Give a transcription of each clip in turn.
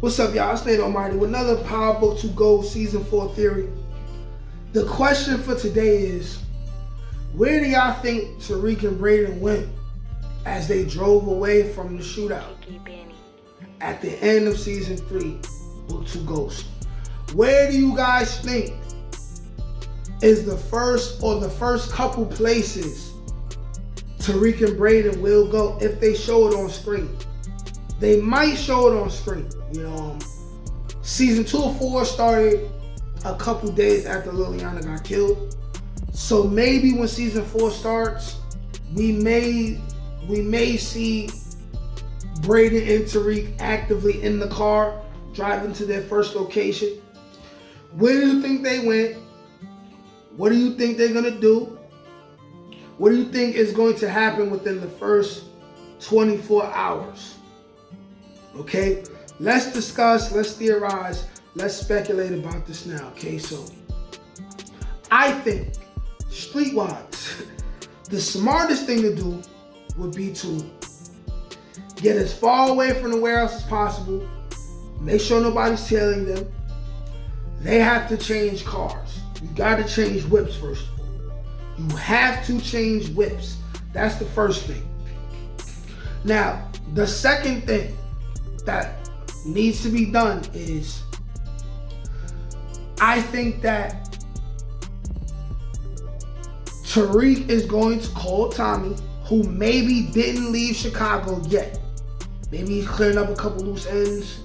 What's up, y'all? It's Nate Almighty with another Power Book to Go Season 4 theory. The question for today is, where do y'all think Tariq and Brayden went as they drove away from the shootout at the end of Season 3 Book 2 Ghost? Where do you guys think is the first couple places Tariq and Brayden will go if they show it on screen? They might show it on screen. Season 2 of 4 started a couple days after Liliana got killed. So maybe when Season 4 starts, we may see Brayden and Tariq actively in the car, driving to their first location. Where do you think they went? What do you think they're gonna do? What do you think is going to happen within the first 24 hours? Okay, let's discuss, let's theorize, let's speculate about this now. Okay, so I think, streetwise, the smartest thing to do would be to get as far away from the warehouse as possible, make sure nobody's tailing them. They have to change cars. You gotta change whips first of all. You have to change whips. That's the first thing. Now, the second thing that needs to be done is, I think that Tariq is going to call Tommy, who maybe didn't leave Chicago yet. Maybe he's clearing up a couple loose ends.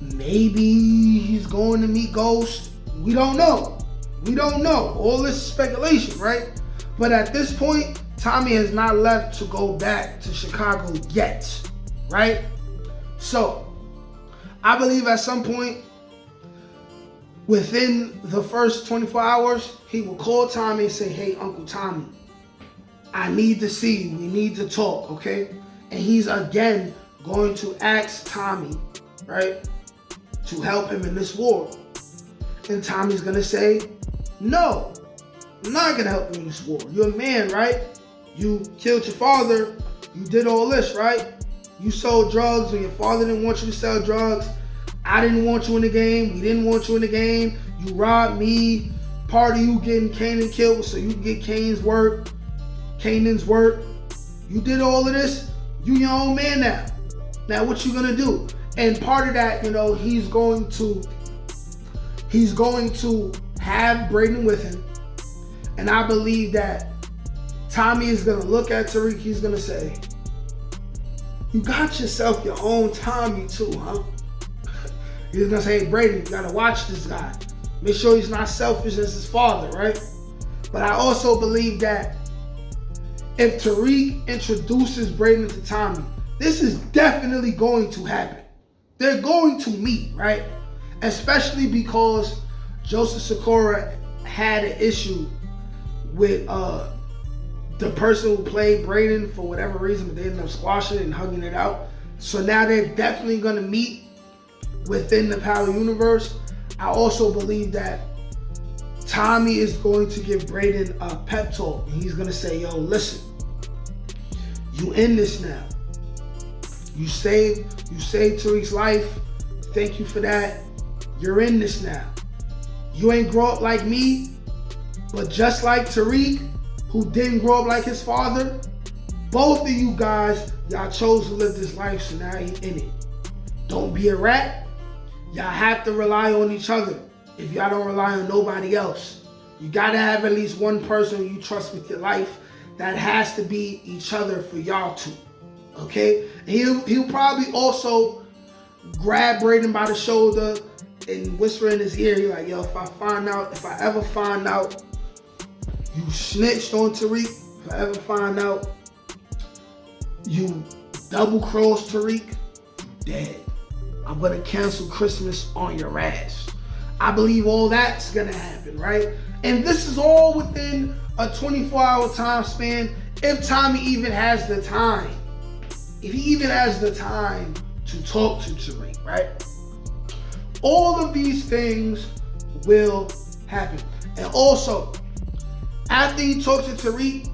Maybe he's going to meet Ghost. We don't know. We don't know. All this is speculation, right? But at this point, Tommy has not left to go back to Chicago yet, right? So, I believe at some point within the first 24 hours, he will call Tommy and say, hey, Uncle Tommy, I need to see you. We need to talk, okay? And he's again going to ask Tommy, right, to help him in this war. And Tommy's gonna say, no, I'm not gonna help you in this war. You're a man, right? You killed your father. You did all this, right? You sold drugs when your father didn't want you to sell drugs. I didn't want you in the game. We didn't want you in the game. You robbed me. Part of you getting Kanan killed so you can get Kanan's work. You did all of this. You your own man now. Now what you gonna do? And part of that, he's going to have Brayden with him. And I believe that Tommy is gonna look at Tariq. He's gonna say, you got yourself your own Tommy too, huh? He's gonna say, hey, Brayden, you gotta watch this guy. Make sure he's not selfish as his father, right? But I also believe that if Tariq introduces Brayden to Tommy, this is definitely going to happen. They're going to meet, right? Especially because Joseph Sikora had an issue with the person who played Brayden for whatever reason, but they ended up squashing it and hugging it out. So now they're definitely gonna meet within the Power Universe. I also believe that Tommy is going to give Brayden a pep talk, and he's gonna say, yo, listen, you in this now. You saved Tariq's life. Thank you for that. You're in this now. You ain't grow up like me, but just like Tariq, who didn't grow up like his father, both of you guys, y'all chose to live this life, so now he in it. Don't be a rat. Y'all have to rely on each other. If y'all don't rely on nobody else, you gotta have at least one person you trust with your life. That has to be each other for y'all two, okay? And he'll probably also grab Brayden by the shoulder and whisper in his ear, he like, yo, if I ever find out you snitched on Tariq, if I ever find out you double-crossed Tariq, you dead. I'm gonna cancel Christmas on your ass. I believe all that's gonna happen, right? And this is all within a 24-hour time span, if Tommy even has the time. If he even has the time to talk to Tariq, right? All of these things will happen. And also, after he talks to Tariq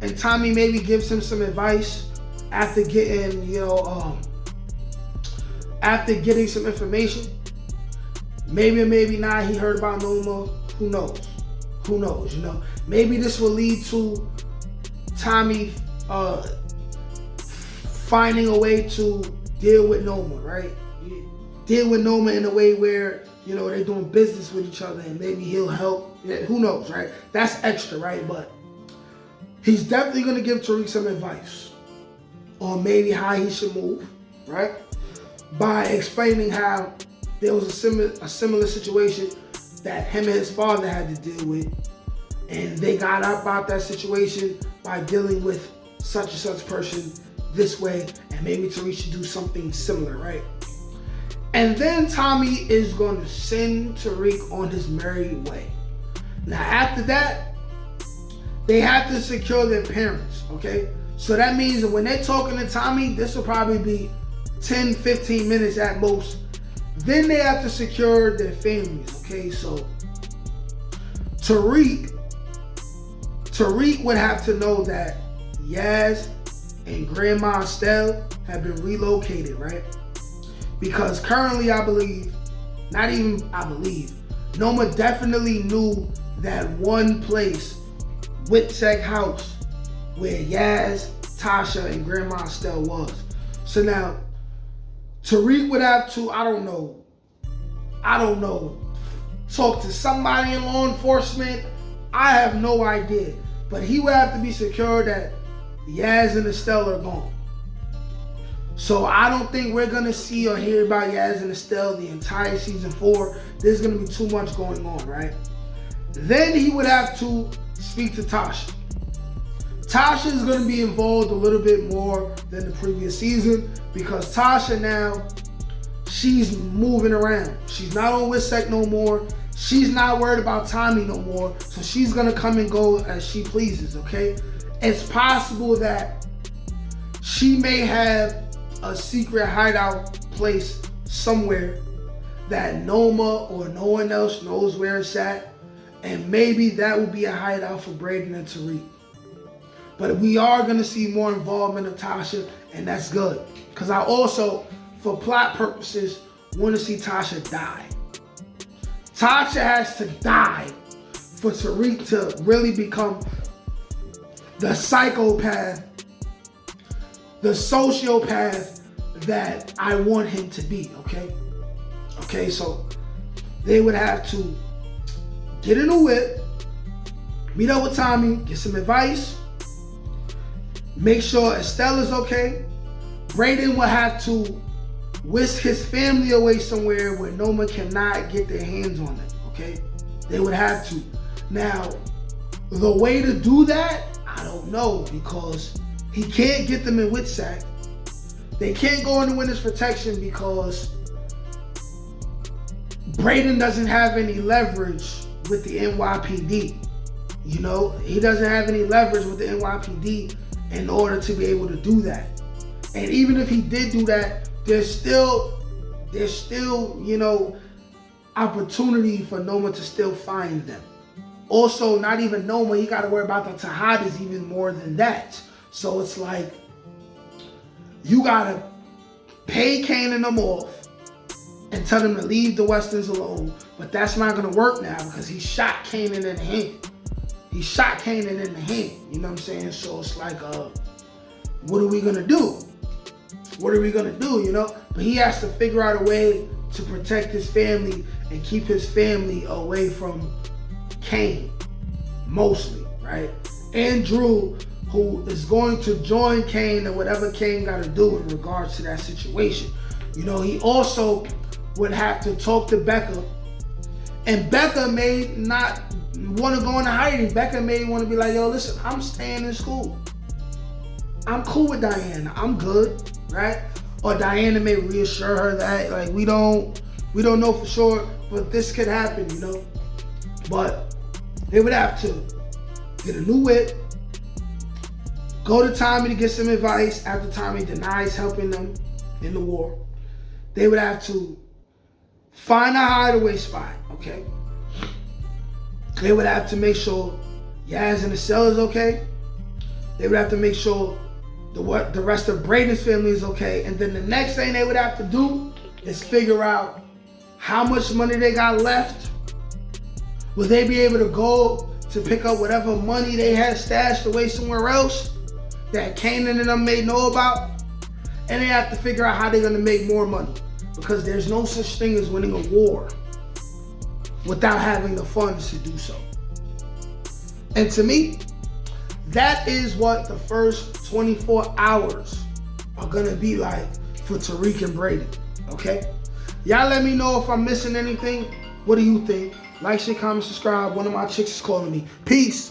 and Tommy maybe gives him some advice after getting, after getting some information, maybe or maybe not, he heard about Noma. Who knows? Who knows? You know, maybe this will lead to Tommy finding a way to deal with Noma, right? Deal with Noma in a way where, you know, they're doing business with each other, and maybe he'll help. Yeah, who knows, right? That's extra, right? But he's definitely going to give Tariq some advice on maybe how he should move, right? By explaining how there was a similar situation that him and his father had to deal with, and they got up out that situation by dealing with such and such person this way, and maybe Tariq should do something similar, right? And then Tommy is going to send Tariq on his merry way. Now after that, they have to secure their parents, okay? So that means that when they're talking to Tommy, this will probably be 10, 15 minutes at most. Then they have to secure their families, okay? So Tariq would have to know that Yaz and Grandma Estelle have been relocated, right? Because currently Noma definitely knew that one place, Whitsec House, where Yaz, Tasha, and Grandma Estelle was. So now, Tariq would have to, I don't know, talk to somebody in law enforcement. I have no idea. But he would have to be secure that Yaz and Estelle are gone. So I don't think we're going to see or hear about Yaz and Estelle the entire season 4. There's going to be too much going on, right? Then he would have to speak to Tasha. Tasha is going to be involved a little bit more than the previous season, because Tasha now, she's moving around. She's not on Whitsec no more. She's not worried about Tommy no more. So she's going to come and go as she pleases, okay? It's possible that she may have a secret hideout place somewhere that Noma or no one else knows where it's at, and maybe that would be a hideout for Brayden and Tariq. But we are going to see more involvement of Tasha, and that's good, because I also, for plot purposes, want to see Tasha die. Tasha has to die for Tariq to really become the psychopath, the sociopath that I want him to be, okay? Okay, so they would have to get in a whip, meet up with Tommy, get some advice, make sure Estelle is okay. Brayden will have to whisk his family away somewhere where Noma cannot get their hands on them, okay? They would have to. Now, the way to do that, I don't know, because he can't get them in Whitsec. They can't go into witness protection because Brayden doesn't have any leverage with the NYPD. You know, he doesn't have any leverage with the NYPD in order to be able to do that. And even if he did do that, there's still, you know, opportunity for Noma to still find them. Also, not even Noma, he got to worry about the Tejadas even more than that. So it's like, you got to pay Kane and them off and tell them to leave the Westerns alone. But that's not going to work now because he shot Kanan in the hand. He shot Kanan in the hand. You know what I'm saying? So it's like, what are we going to do? What are we going to do, you know? But he has to figure out a way to protect his family and keep his family away from Kane, mostly, right? And Drew, who is going to join Kane and whatever Kane got to do in regards to that situation. You know, he also would have to talk to Becca. And Becca may not want to go into hiding. Becca may want to be like, yo, listen, I'm staying in school. I'm cool with Diana. I'm good, right? Or Diana may reassure her that, like, we don't know for sure, but this could happen, you know? But they would have to get a new whip, go to Tommy to get some advice after Tommy denies helping them in the war. They would have to find a hideaway spot, okay? They would have to make sure Yaz and the cell is okay. They would have to make sure the rest of Brayden's family is okay. And then the next thing they would have to do is figure out how much money they got left. Will they be able to go to pick up whatever money they had stashed away somewhere else that Kanan and them may know about? And they have to figure out how they're gonna make more money, because there's no such thing as winning a war without having the funds to do so. And to me, that is what the first 24 hours are gonna be like for Tariq and Brayden, okay? Y'all let me know if I'm missing anything. What do you think? Like, share, comment, subscribe. One of my chicks is calling me. Peace.